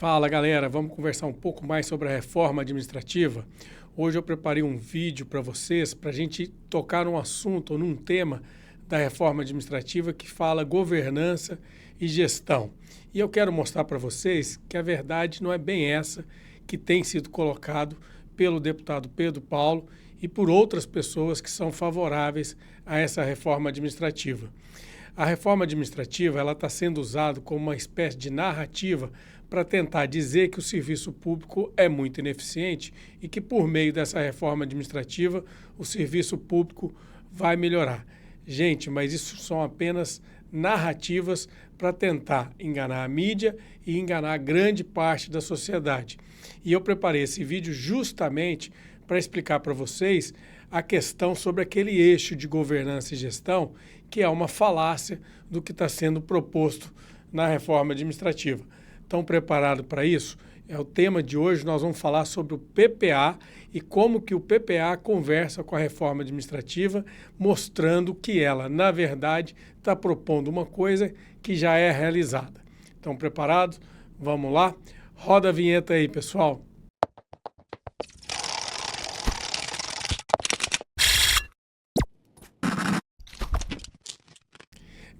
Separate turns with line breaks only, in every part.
Fala galera, vamos conversar um pouco mais sobre a reforma administrativa. Hoje eu preparei um vídeo para vocês para a gente tocar num assunto ou num tema da reforma administrativa que fala governança e gestão. E eu quero mostrar para vocês que a verdade não é bem essa que tem sido colocado pelo deputado Pedro Paulo e por outras pessoas que são favoráveis a essa reforma administrativa. A reforma administrativa ela está sendo usada como uma espécie de narrativa para tentar dizer que o serviço público é muito ineficiente e que, por meio dessa reforma administrativa, o serviço público vai melhorar. Gente, mas isso são apenas narrativas para tentar enganar a mídia e enganar grande parte da sociedade. E eu preparei esse vídeo justamente para explicar para vocês a questão sobre aquele eixo de governança e gestão, que é uma falácia do que está sendo proposto na reforma administrativa. Estão preparados para isso? É o tema de hoje, nós vamos falar sobre o PPA e como que o PPA conversa com a reforma administrativa, mostrando que ela, na verdade, está propondo uma coisa que já é realizada. Estão preparados? Vamos lá? Roda a vinheta aí, pessoal.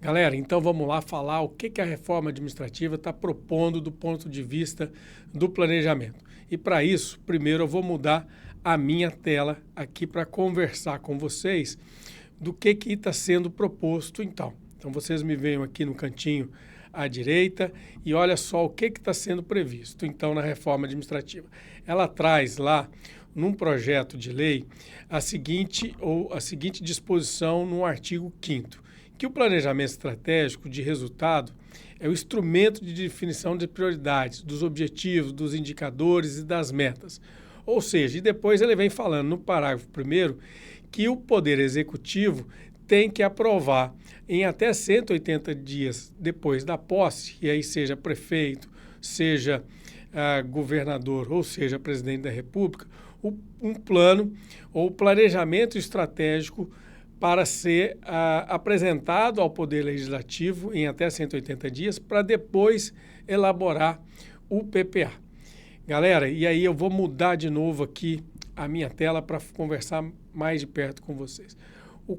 Galera, então vamos lá falar o que a reforma administrativa está propondo do ponto de vista do planejamento. E para isso, primeiro eu vou mudar a minha tela aqui para conversar com vocês do que está sendo proposto então. Então vocês me veem aqui no cantinho à direita e olha só o que está sendo previsto então na reforma administrativa. Ela traz lá num projeto de lei a seguinte disposição no artigo 5º, que o planejamento estratégico de resultado é o instrumento de definição de prioridades, dos objetivos, dos indicadores e das metas. Ou seja, e depois ele vem falando no parágrafo 1º que o Poder Executivo tem que aprovar em até 180 dias depois da posse, e aí seja prefeito, seja governador ou seja presidente da República, um plano ou planejamento estratégico para ser apresentado ao Poder Legislativo em até 180 dias, para depois elaborar o PPA. Galera, e aí eu vou mudar de novo aqui a minha tela para conversar mais de perto com vocês.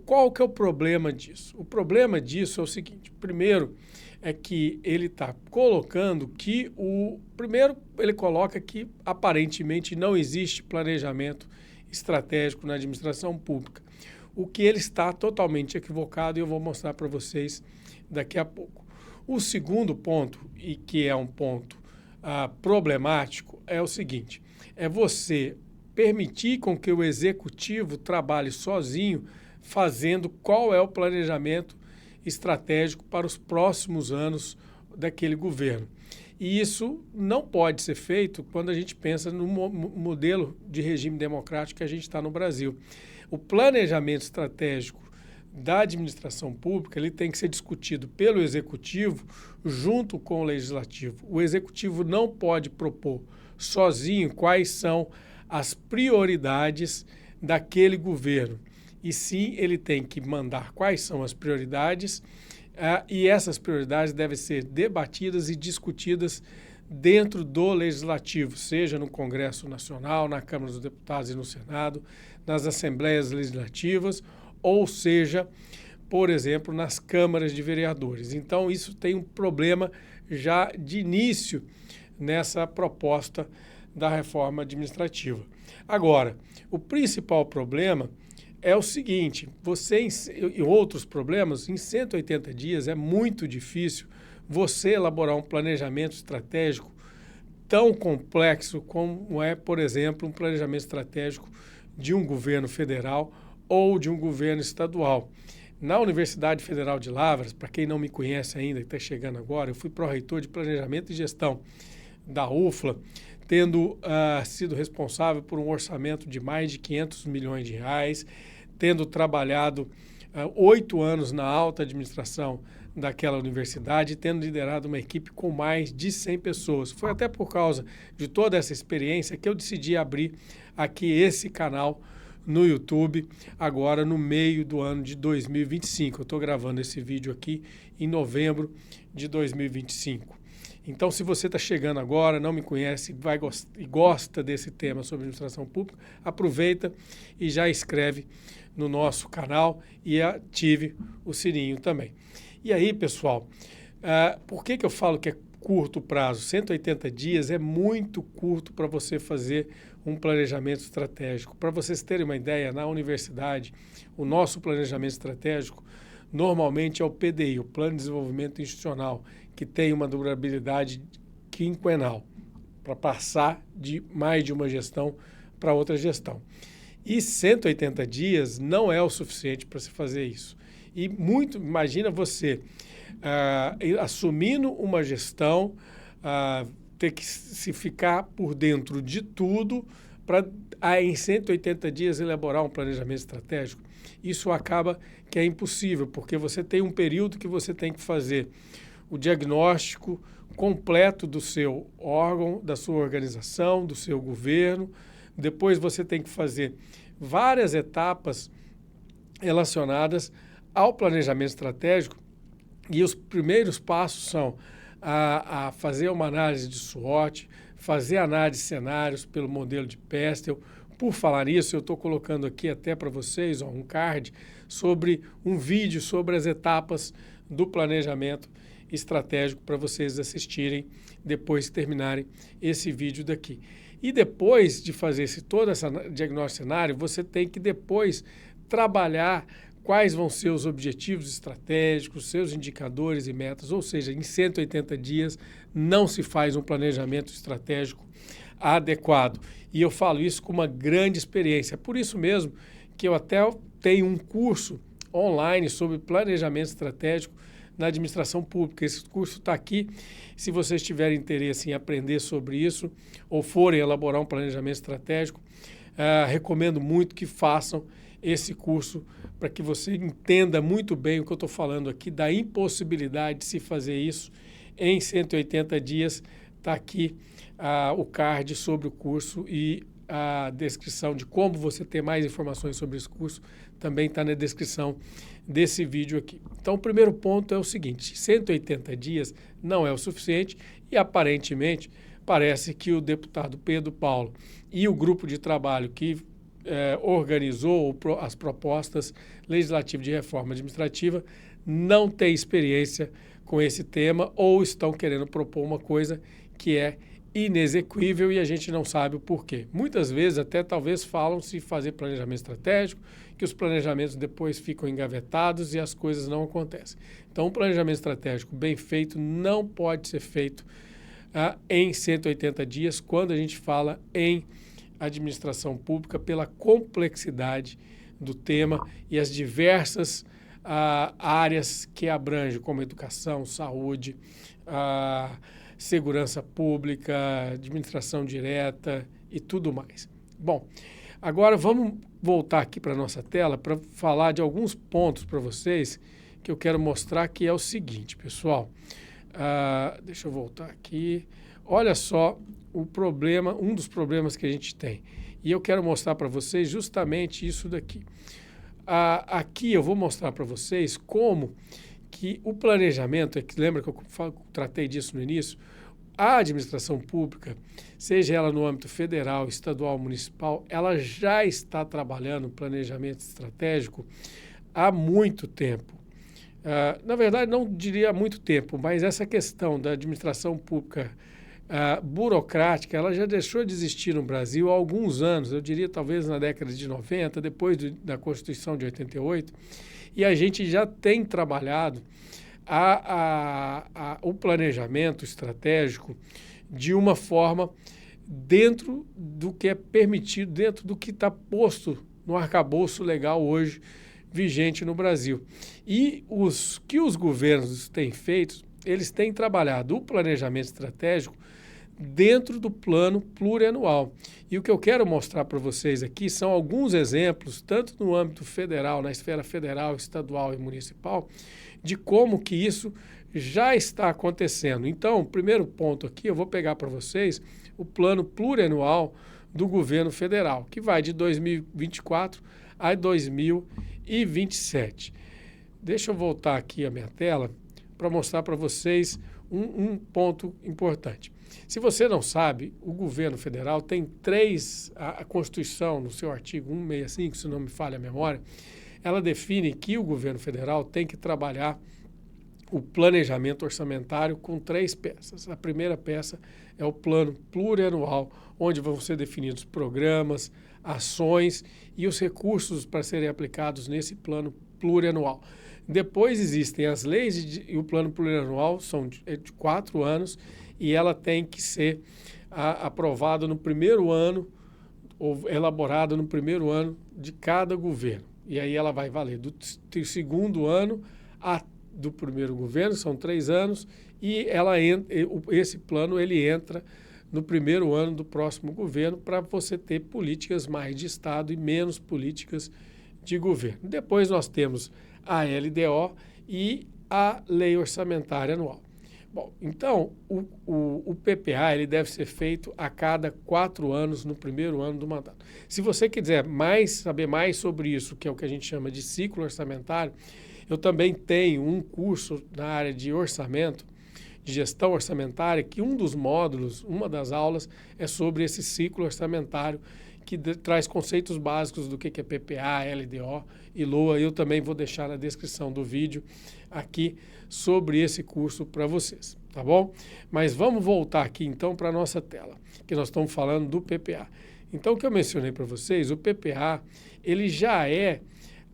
Qual que é o problema disso? O problema disso é o seguinte: primeiro é que ele está colocando que primeiro ele coloca que aparentemente não existe planejamento estratégico na administração pública. O que ele está totalmente equivocado e eu vou mostrar para vocês daqui a pouco. O segundo ponto, e que é um ponto problemático, é o seguinte: é você permitir com que o executivo trabalhe sozinho, fazendo qual é o planejamento estratégico para os próximos anos daquele governo. E isso não pode ser feito quando a gente pensa no modelo de regime democrático que a gente está no Brasil. O planejamento estratégico da administração pública ele tem que ser discutido pelo Executivo junto com o Legislativo. O Executivo não pode propor sozinho quais são as prioridades daquele governo. E sim, ele tem que mandar quais são as prioridades e essas prioridades devem ser debatidas e discutidas dentro do Legislativo, seja no Congresso Nacional, na Câmara dos Deputados e no Senado, nas Assembleias Legislativas, ou seja, por exemplo, nas câmaras de vereadores. Então, isso tem um problema já de início nessa proposta da reforma administrativa. Agora, o principal problema é o seguinte: e outros problemas, em 180 dias é muito difícil você elaborar um planejamento estratégico tão complexo como é, por exemplo, um planejamento estratégico de um governo federal ou de um governo estadual. Na Universidade Federal de Lavras, para quem não me conhece ainda e está chegando agora, eu fui pró-reitor de Planejamento e Gestão da UFLA, tendo sido responsável por um orçamento de mais de 500 milhões de reais, tendo trabalhado 8 anos na alta administração daquela universidade, tendo liderado uma equipe com mais de 100 pessoas. Foi até por causa de toda essa experiência que eu decidi abrir aqui esse canal no YouTube, agora no meio do ano de 2025. Eu estou gravando esse vídeo aqui em novembro de 2025. Então, se você está chegando agora, não me conhece e gosta desse tema sobre administração pública, aproveita e já inscreve no nosso canal e ative o sininho também. E aí, pessoal, por que eu falo que é curto prazo? 180 dias é muito curto para você fazer um planejamento estratégico. Para vocês terem uma ideia, na universidade, o nosso planejamento estratégico normalmente é o PDI, o Plano de Desenvolvimento Institucional, que tem uma durabilidade quinquenal, para passar de mais de uma gestão para outra gestão. E 180 dias não é o suficiente para se fazer isso. E imagina você assumindo uma gestão, ter que se ficar por dentro de tudo para em 180 dias elaborar um planejamento estratégico. Isso acaba que é impossível, porque você tem um período que você tem que fazer o diagnóstico completo do seu órgão, da sua organização, do seu governo. Depois você tem que fazer várias etapas relacionadas ao planejamento estratégico, e os primeiros passos são a fazer uma análise de SWOT, fazer análise de cenários pelo modelo de Pestel. Por falar nisso, eu estou colocando aqui até para vocês um card sobre um vídeo sobre as etapas do planejamento estratégico para vocês assistirem depois que terminarem esse vídeo daqui. E depois de fazer todo esse diagnóstico de cenário, você tem que depois trabalhar quais vão ser os objetivos estratégicos, seus indicadores e metas, ou seja, em 180 dias não se faz um planejamento estratégico adequado. E eu falo isso com uma grande experiência. Por isso mesmo que eu até tenho um curso online sobre planejamento estratégico na administração pública. Esse curso está aqui. Se vocês tiverem interesse em aprender sobre isso ou forem elaborar um planejamento estratégico, recomendo muito que façam esse curso para que você entenda muito bem o que eu estou falando aqui, da impossibilidade de se fazer isso em 180 dias. Está aqui o card sobre o curso e a descrição de como você ter mais informações sobre esse curso também está na descrição desse vídeo aqui. Então, o primeiro ponto é o seguinte: 180 dias não é o suficiente e, aparentemente, parece que o deputado Pedro Paulo e o grupo de trabalho que organizou as propostas legislativas de reforma administrativa não tem experiência com esse tema ou estão querendo propor uma coisa que é inexequível e a gente não sabe o porquê. Muitas vezes até talvez falam-se fazer planejamento estratégico, que os planejamentos depois ficam engavetados e as coisas não acontecem. Então, um planejamento estratégico bem feito não pode ser feito em 180 dias quando a gente fala em administração pública, pela complexidade do tema e as diversas áreas que abrange, como educação, saúde, segurança pública, administração direta e tudo mais. Bom, agora vamos voltar aqui para a nossa tela para falar de alguns pontos para vocês que eu quero mostrar, que é o seguinte, pessoal. Deixa eu voltar aqui. Olha só o problema, um dos problemas que a gente tem. E eu quero mostrar para vocês justamente isso daqui. Aqui eu vou mostrar para vocês como que o planejamento, lembra que eu tratei disso no início? A administração pública, seja ela no âmbito federal, estadual, municipal, ela já está trabalhando planejamento estratégico há muito tempo. Na verdade, não diria há muito tempo, mas essa questão da administração pública burocrática, ela já deixou de existir no Brasil há alguns anos, eu diria talvez na década de 90, depois da Constituição de 88, e a gente já tem trabalhado o planejamento estratégico de uma forma dentro do que é permitido, dentro do que está posto no arcabouço legal hoje vigente no Brasil. E os governos têm feito, eles têm trabalhado o planejamento estratégico dentro do plano plurianual. E o que eu quero mostrar para vocês aqui são alguns exemplos, tanto no âmbito federal, na esfera federal, estadual e municipal, de como que isso já está acontecendo. Então, o primeiro ponto aqui, eu vou pegar para vocês o plano plurianual do governo federal, que vai de 2024 a 2027. Deixa eu voltar aqui a minha tela para mostrar para vocês um ponto importante. Se você não sabe, o governo federal tem a Constituição, no seu artigo 165, se não me falha a memória, ela define que o governo federal tem que trabalhar o planejamento orçamentário com 3 peças. A primeira peça é o plano plurianual, onde vão ser definidos programas, ações e os recursos para serem aplicados nesse plano plurianual. Depois existem as leis e o plano plurianual são de 4 anos e ela tem que ser aprovada no primeiro ano ou elaborada no primeiro ano de cada governo. E aí ela vai valer do segundo ano do primeiro governo, são 3 anos, e esse plano ele entra no primeiro ano do próximo governo para você ter políticas mais de Estado e menos políticas de governo. Depois nós temos a LDO e a Lei Orçamentária Anual. Bom, então o PPA ele deve ser feito a cada 4 anos no primeiro ano do mandato. Se você quiser saber mais sobre isso, que é o que a gente chama de ciclo orçamentário, eu também tenho um curso na área de orçamento, de gestão orçamentária, que um dos módulos, uma das aulas, é sobre esse ciclo orçamentário, que traz conceitos básicos do que é PPA, LDO e LOA. Eu também vou deixar na descrição do vídeo aqui sobre esse curso para vocês, tá bom? Mas vamos voltar aqui então para a nossa tela, que nós estamos falando do PPA. Então, o que eu mencionei para vocês, o PPA, ele já é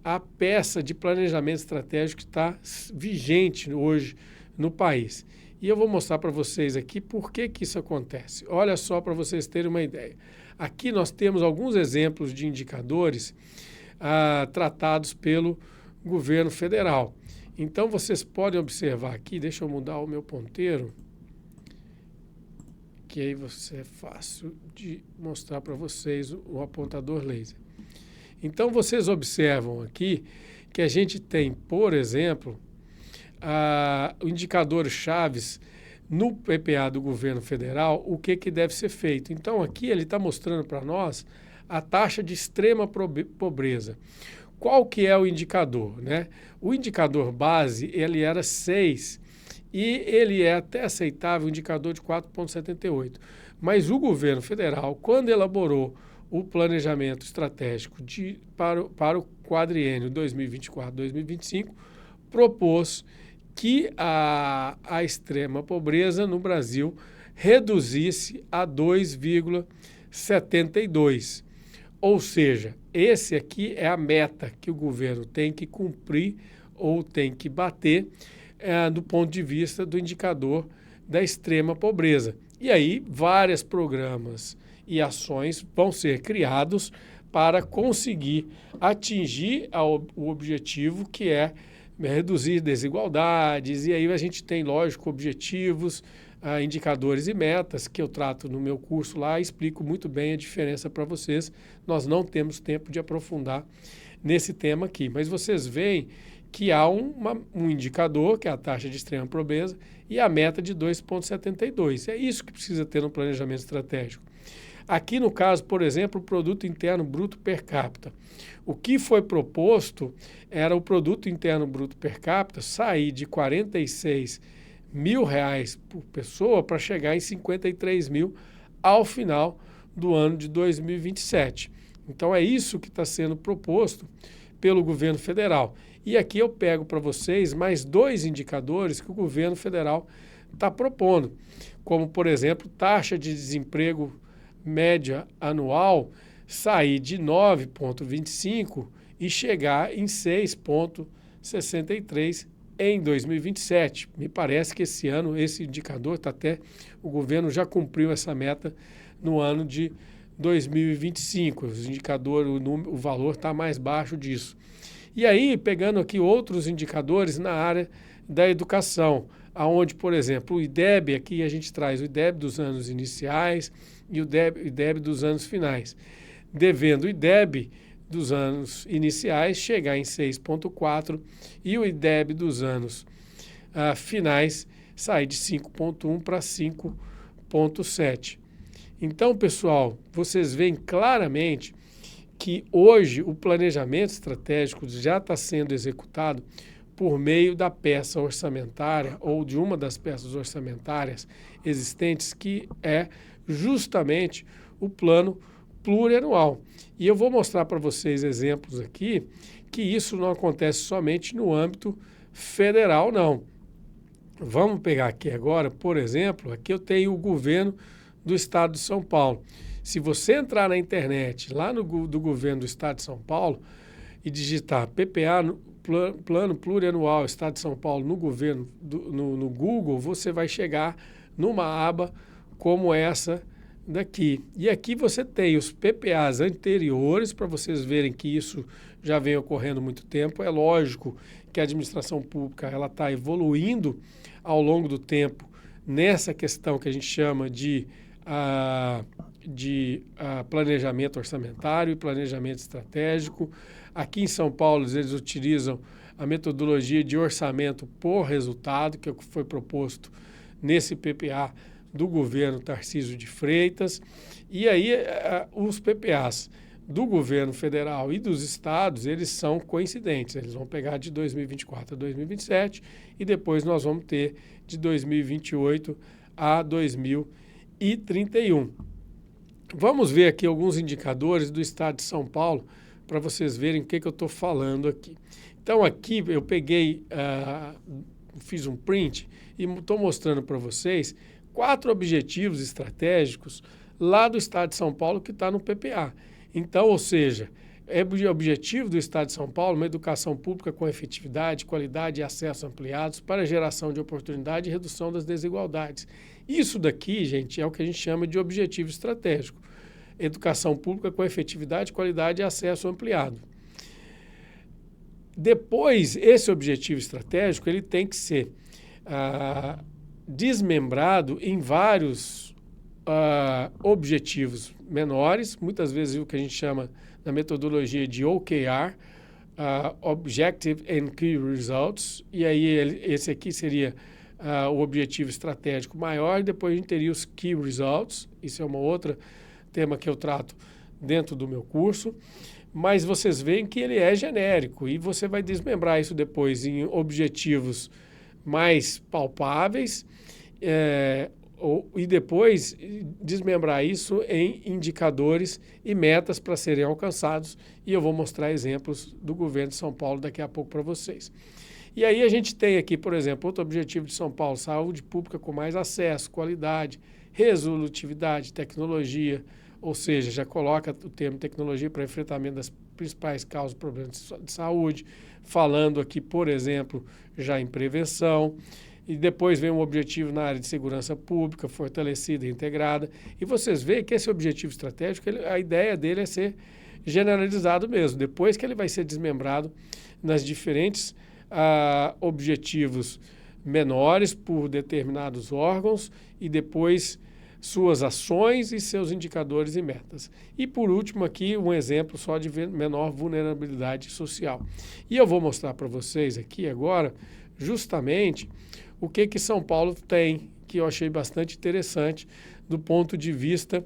a peça de planejamento estratégico que está vigente hoje no país. E eu vou mostrar para vocês aqui por que isso acontece. Olha só para vocês terem uma ideia. Aqui nós temos alguns exemplos de indicadores tratados pelo governo federal. Então, vocês podem observar aqui, deixa eu mudar o meu ponteiro, que aí é fácil de mostrar para vocês o apontador laser. Então, vocês observam aqui que a gente tem, por exemplo, o indicador chaves no PPA do governo federal, o que deve ser feito. Então, aqui ele está mostrando para nós a taxa de extrema pobreza. Qual que é o indicador, né? O indicador base, ele era 6 e ele é até aceitável, o indicador de 4,78. Mas o governo federal, quando elaborou o planejamento estratégico para o quadriênio 2024-2025, propôs que a extrema pobreza no Brasil reduzisse a 2,72. Ou seja, esse aqui é a meta que o governo tem que cumprir ou tem que bater do ponto de vista do indicador da extrema pobreza. E aí, vários programas e ações vão ser criados para conseguir atingir o objetivo que é reduzir desigualdades. E aí a gente tem, lógico, objetivos, indicadores e metas que eu trato no meu curso lá, explico muito bem a diferença para vocês. Nós não temos tempo de aprofundar nesse tema aqui, mas vocês veem que há um indicador, que é a taxa de extrema pobreza, e a meta de 2,72. É isso que precisa ter no planejamento estratégico. Aqui no caso, por exemplo, o Produto Interno Bruto per capita. O que foi proposto era o Produto Interno Bruto per capita sair de R$46 mil por pessoa para chegar em 53 mil ao final do ano de 2027. Então é isso que está sendo proposto pelo governo federal. E aqui eu pego para vocês mais 2 indicadores que o governo federal está propondo, como, por exemplo, taxa de desemprego média anual sair de 9,25 e chegar em 6,63 em 2027. Me parece que esse ano, esse indicador, o governo já cumpriu essa meta no ano de 2025. O valor está mais baixo disso. E aí, pegando aqui outros indicadores na área da educação, aonde, por exemplo, o IDEB, aqui a gente traz o IDEB dos anos iniciais e o IDEB dos anos finais. Devendo o IDEB dos anos iniciais chegar em 6,4 e o IDEB dos anos finais sair de 5,1 para 5,7. Então, pessoal, vocês veem claramente que hoje o planejamento estratégico já está sendo executado por meio da peça orçamentária ou de uma das peças orçamentárias existentes, que é justamente o plano plurianual. E eu vou mostrar para vocês exemplos aqui que isso não acontece somente no âmbito federal, não. Vamos pegar aqui agora, por exemplo, aqui eu tenho o governo do Estado de São Paulo. Se você entrar na internet, lá do governo do Estado de São Paulo, e digitar PPA, Plano Plurianual Estado de São Paulo, no governo, no Google, você vai chegar numa aba como essa daqui. E aqui você tem os PPAs anteriores, para vocês verem que isso já vem ocorrendo há muito tempo. É lógico que a administração pública ela está evoluindo ao longo do tempo nessa questão que a gente chama de planejamento orçamentário e planejamento estratégico. Aqui em São Paulo, eles utilizam a metodologia de orçamento por resultado, que foi proposto nesse PPA do governo Tarcísio de Freitas. E aí, os PPAs do governo federal e dos estados, eles são coincidentes. Eles vão pegar de 2024 a 2027 e depois nós vamos ter de 2028 a 2031. Vamos ver aqui alguns indicadores do estado de São Paulo para vocês verem o que eu estou falando aqui. Então aqui eu peguei, fiz um print e estou mostrando para vocês 4 objetivos estratégicos lá do estado de São Paulo que está no PPA. Então, ou seja, é o objetivo do estado de São Paulo uma educação pública com efetividade, qualidade e acesso ampliados para geração de oportunidade e redução das desigualdades. Isso daqui, gente, é o que a gente chama de objetivo estratégico. Educação pública com efetividade, qualidade e acesso ampliado. Depois, esse objetivo estratégico ele tem que ser desmembrado em vários objetivos menores, muitas vezes o que a gente chama na metodologia de OKR, Objective and Key Results, e aí esse aqui seria o objetivo estratégico maior, e depois a gente teria os Key Results, isso é uma outra tema que eu trato dentro do meu curso, mas vocês veem que ele é genérico e você vai desmembrar isso depois em objetivos mais palpáveis e depois desmembrar isso em indicadores e metas para serem alcançados, e eu vou mostrar exemplos do governo de São Paulo daqui a pouco para vocês. E aí a gente tem aqui, por exemplo, outro objetivo de São Paulo, saúde pública com mais acesso, qualidade, resolutividade, tecnologia, ou seja, já coloca o termo tecnologia para enfrentamento das principais causas de problemas de saúde, falando aqui, por exemplo, já em prevenção, e depois vem um objetivo na área de segurança pública, fortalecida e integrada, e vocês veem que esse objetivo estratégico, a ideia dele é ser generalizado mesmo, depois que ele vai ser desmembrado nas diferentes objetivos menores por determinados órgãos e depois suas ações e seus indicadores e metas. E por último aqui um exemplo só de menor vulnerabilidade social. E eu vou mostrar para vocês aqui agora justamente o que São Paulo tem, que eu achei bastante interessante do ponto de vista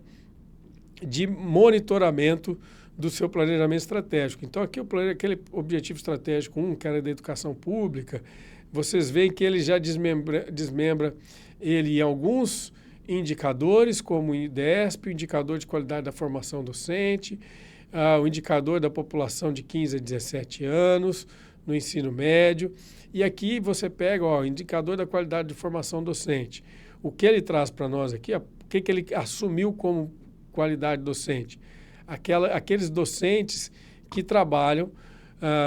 de monitoramento do seu planejamento estratégico. Então aqui aquele objetivo estratégico 1, que era da educação pública, vocês veem que ele já desmembra ele em alguns indicadores, como o IDESP, o indicador de qualidade da formação docente, o indicador da população de 15 a 17 anos no ensino médio. E aqui você pega o indicador da qualidade de formação docente. O que ele traz para nós aqui, o que ele assumiu como qualidade docente? Aqueles docentes que trabalham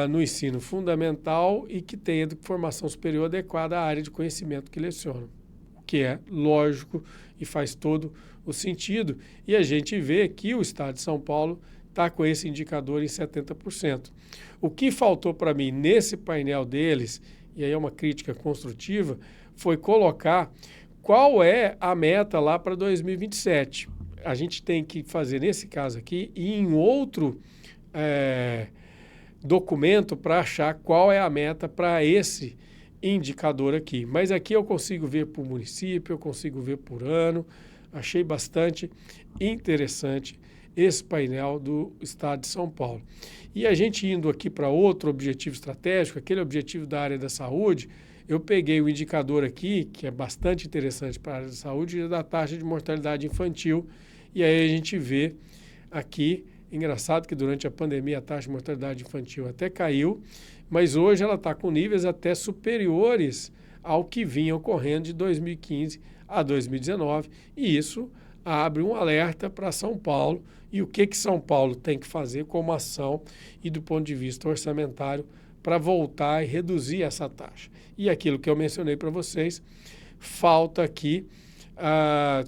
no ensino fundamental e que têm formação superior adequada à área de conhecimento que lecionam, o que é lógico e faz todo o sentido. E a gente vê que o Estado de São Paulo está com esse indicador em 70%. O que faltou para mim nesse painel deles, e aí é uma crítica construtiva, foi colocar qual é a meta lá para 2027. A gente tem que fazer, nesse caso aqui, e em outro documento para achar qual é a meta para esse indicador aqui. Mas aqui eu consigo ver por município, eu consigo ver por ano. Achei bastante interessante esse painel do Estado de São Paulo. E a gente indo aqui para outro objetivo estratégico, aquele objetivo da área da saúde, eu peguei o indicador aqui, que é bastante interessante para a área da saúde, da taxa de mortalidade infantil, e aí a gente vê aqui, engraçado que durante a pandemia a taxa de mortalidade infantil até caiu, mas hoje ela está com níveis até superiores ao que vinha ocorrendo de 2015 a 2019, e isso abre um alerta para São Paulo e o que São Paulo tem que fazer como ação e do ponto de vista orçamentário para voltar e reduzir essa taxa. E aquilo que eu mencionei para vocês, falta aqui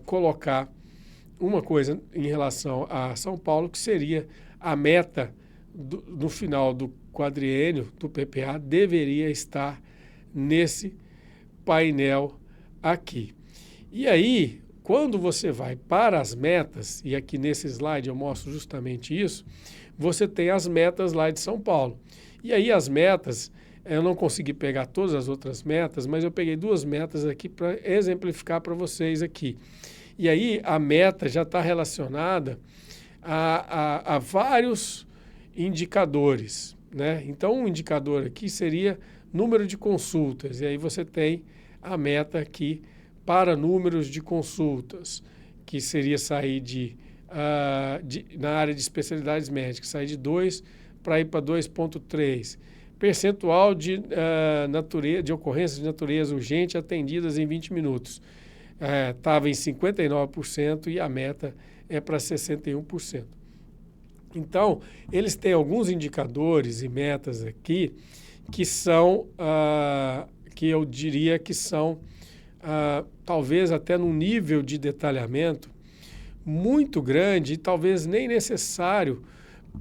colocar uma coisa em relação a São Paulo, que seria a meta no final do quadriênio do PPA deveria estar nesse painel aqui. E aí, quando você vai para as metas, e aqui nesse slide eu mostro justamente isso, você tem as metas lá de São Paulo. E aí as metas, eu não consegui pegar todas as outras metas, mas eu peguei 2 metas aqui para exemplificar para vocês aqui. E aí a meta já está relacionada a vários indicadores, né? Então um indicador aqui seria número de consultas, e aí você tem a meta aqui para números de consultas, que seria sair na área de especialidades médicas, sair de 2 para ir para 2,3. Percentual de ocorrências de natureza urgente atendidas em 20 minutos. Estava em 59% e a meta é para 61%. Então, eles têm alguns indicadores e metas aqui que são, que eu diria que são, talvez até num nível de detalhamento muito grande e talvez nem necessário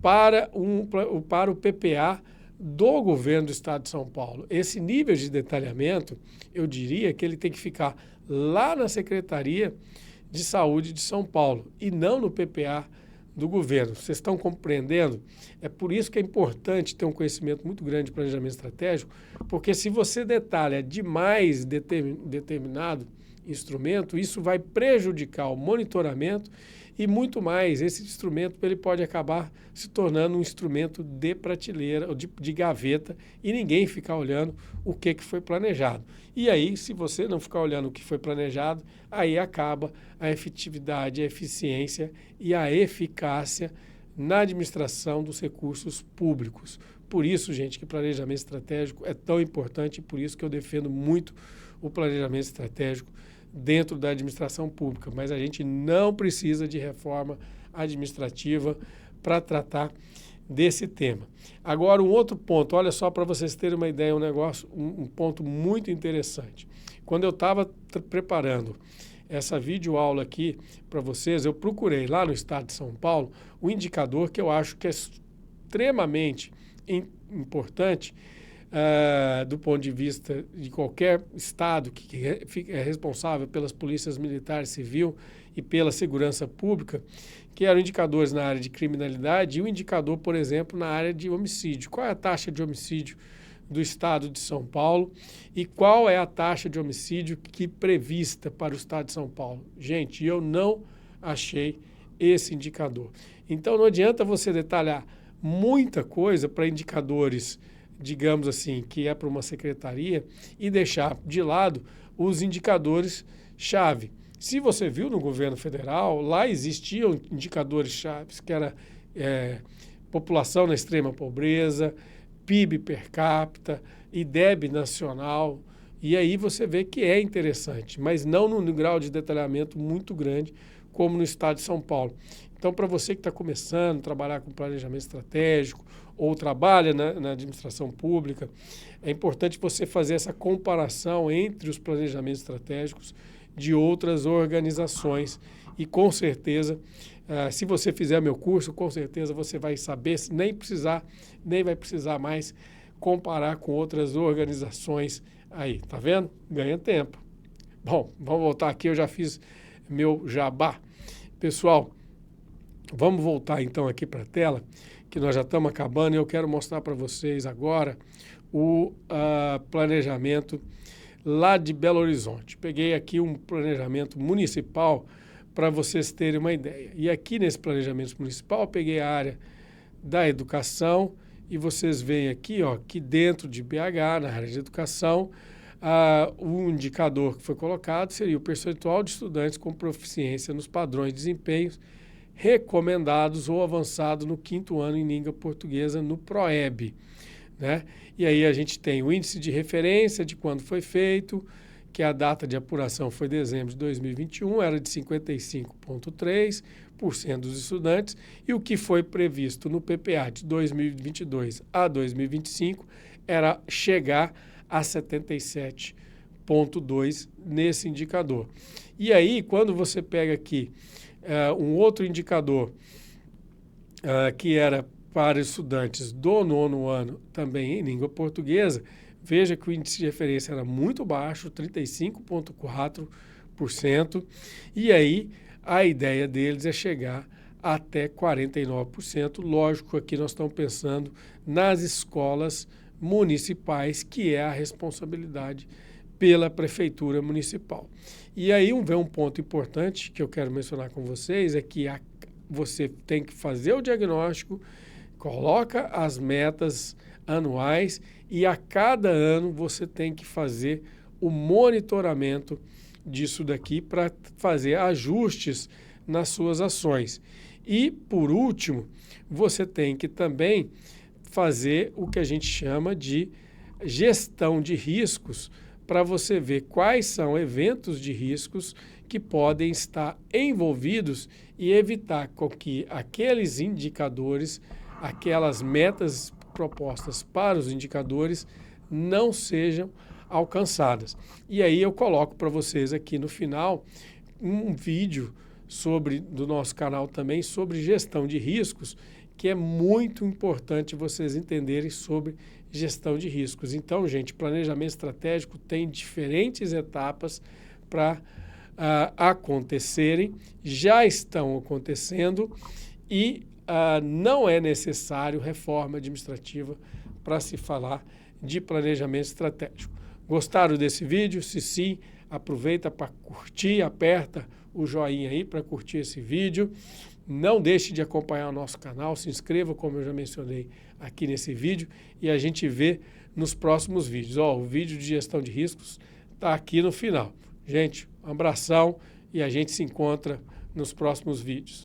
para o PPA do governo do Estado de São Paulo. Esse nível de detalhamento, eu diria que ele tem que ficar lá na Secretaria de Saúde de São Paulo e não no PPA do governo. Vocês estão compreendendo? É por isso que é importante ter um conhecimento muito grande de planejamento estratégico, porque se você detalha demais determinado instrumento, isso vai prejudicar o monitoramento e muito mais. Esse instrumento ele pode acabar se tornando um instrumento de prateleira, ou de gaveta, e ninguém ficar olhando o que foi planejado. E aí, se você não ficar olhando o que foi planejado, aí acaba a efetividade, a eficiência e a eficácia na administração dos recursos públicos. Por isso, gente, que planejamento estratégico é tão importante e por isso que eu defendo muito o planejamento estratégico dentro da administração pública. Mas a gente não precisa de reforma administrativa para tratar desse tema. Agora, um outro ponto, olha só para vocês terem uma ideia, um ponto muito interessante. Quando eu estava preparando essa videoaula aqui para vocês, eu procurei lá no Estado de São Paulo o indicador que eu acho que é extremamente importante do ponto de vista de qualquer Estado que é responsável pelas polícias militar, civil e pela segurança pública, que eram indicadores na área de criminalidade e o indicador, por exemplo, na área de homicídio. Qual é a taxa de homicídio do Estado de São Paulo e qual é a taxa de homicídio que prevista para o Estado de São Paulo? Gente, eu não achei esse indicador. Então, não adianta você detalhar muita coisa para indicadores, digamos assim, que é para uma secretaria e deixar de lado os indicadores-chave. Se você viu no governo federal, lá existiam indicadores-chave, que era população na extrema pobreza, PIB per capita, IDEB nacional, e aí você vê que é interessante, mas não num grau de detalhamento muito grande como no Estado de São Paulo. Então, para você que está começando a trabalhar com planejamento estratégico ou trabalha na administração pública, é importante você fazer essa comparação entre os planejamentos estratégicos de outras organizações e, com certeza, se você fizer meu curso, com certeza você vai saber, nem vai precisar mais comparar com outras organizações aí, tá vendo? Ganha tempo. Bom, vamos voltar aqui, eu já fiz meu jabá. Pessoal, vamos voltar então aqui para a tela, que nós já estamos acabando e eu quero mostrar para vocês agora o planejamento lá de Belo Horizonte. Peguei aqui um planejamento municipal para vocês terem uma ideia. E aqui nesse planejamento municipal, eu peguei a área da educação e vocês veem aqui, ó, que dentro de BH, na área de educação, o indicador que foi colocado seria o percentual de estudantes com proficiência nos padrões de desempenho recomendados ou avançado no 5º ano em língua portuguesa no PROEB, né? E aí a gente tem o índice de referência de quando foi feito, que a data de apuração foi dezembro de 2021, era de 55,3% dos estudantes, e o que foi previsto no PPA de 2022 a 2025 era chegar a 77,2% nesse indicador. E aí, quando você pega aqui um outro indicador que era para estudantes do 9º ano, também em língua portuguesa, veja que o índice de referência era muito baixo, 35,4%, e aí a ideia deles é chegar até 49%. Lógico, aqui nós estamos pensando nas escolas municipais, que é a responsabilidade pela prefeitura municipal. E aí vem um ponto importante que eu quero mencionar com vocês, é que você tem que fazer o diagnóstico, coloca as metas anuais e a cada ano você tem que fazer o monitoramento disso daqui para fazer ajustes nas suas ações. E, por último, você tem que também fazer o que a gente chama de gestão de riscos, para você ver quais são eventos de riscos que podem estar envolvidos e evitar com que aqueles indicadores, aquelas metas propostas para os indicadores não sejam alcançadas. E aí eu coloco para vocês aqui no final um vídeo do nosso canal também sobre gestão de riscos, que é muito importante vocês entenderem sobre gestão de riscos. Então, gente, planejamento estratégico tem diferentes etapas para acontecerem, já estão acontecendo e não é necessário reforma administrativa para se falar de planejamento estratégico. Gostaram desse vídeo? Se sim, aproveita para curtir, aperta o joinha aí para curtir esse vídeo. Não deixe de acompanhar o nosso canal, se inscreva, como eu já mencionei aqui nesse vídeo, e a gente vê nos próximos vídeos. O vídeo de gestão de riscos está aqui no final. Gente, um abração e a gente se encontra nos próximos vídeos.